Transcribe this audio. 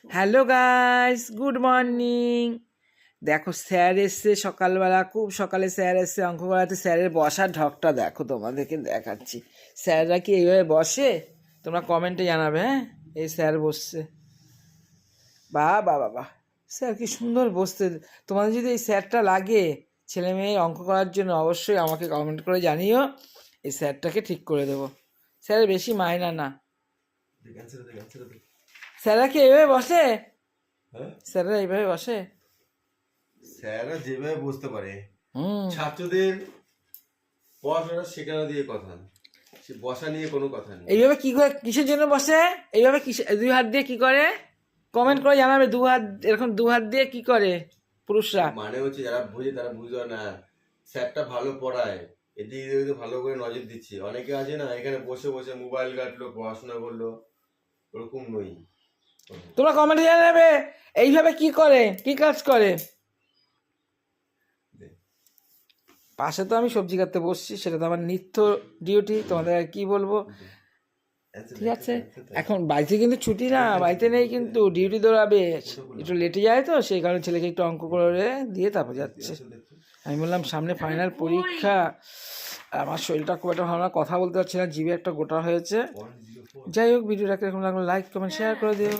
Hello guys, good morning. দেখো sir এসছে সকালবেলা, খুব সকালে স্যার এসছে অঙ্ক করাতে। স্যারের বসার ঢকটা দেখো, তোমাদেরকে দেখাচ্ছি। স্যাররা কি এইভাবে বসে? তোমরা কমেন্টে জানাবে। হ্যাঁ, এই স্যার বসছে। বাহ বাহ বাহ বাহ, স্যার কি সুন্দর বসতে। তোমাদের যদি এই স্যারটা লাগে ছেলে মেয়ে অঙ্ক করার জন্য, অবশ্যই আমাকে কমেন্ট করে জানিও, এই স্যারটাকে ঠিক করে দেবো। স্যারের বেশি মাইনা না। স্যাররা কি এইভাবে বসে? স্যাররা এইভাবে বসে? স্যাররা যেভাবে বুঝতে পারে, ছাত্রদের পড়াশোনা শেখানো দিয়ে কথা, সে বসা নিয়ে কোনো কথা নেই। এইভাবে কি করে, কিসের জন্য বসে? এইভাবে দুই হাত দিয়ে কি করে? কমেন্ট করে জানাবে। দু হাত, এরকম দু হাত দিয়ে কি করে পুরুষরা? মানে হচ্ছে যারা বুঝে তারা বুঝবে না, স্যারটা ভালো পড়ায়, এদিকে ভালো করে নজর দিচ্ছে। অনেকে আছে না, এখানে বসে বসে মোবাইল ঘাটলো, পড়াশোনা করলো, ওরকম নই। তোমরা কমেন্টে জানাবে এইভাবে কি করে, কি কাজ করে। পাশে তো আমি সবজি কাটতে বসছি, সেটা তো আমার নিত্য ডিউটি। তোমাদের আর কি বলবো। ঠিক আছে, এখন বাড়িতে কিন্তু ছুটি না, বাড়িতে নেই কিন্তু ডিউটি দৌড়াবে। একটু লেটে যায় তো, সেই কারণে ছেলেকে একটু অঙ্ক করে দিয়ে তারপর যাচ্ছে। আমি বললাম সামনে ফাইনাল পরীক্ষা, আমার শরীরটা খুব একটা ভালো না, কথা বলতে পারছি না, জিভে একটা গোটা হয়েছে। যাই হোক, ভিডিওটাকে এরকম লাগলো লাইক কমেন্ট শেয়ার করে দিও।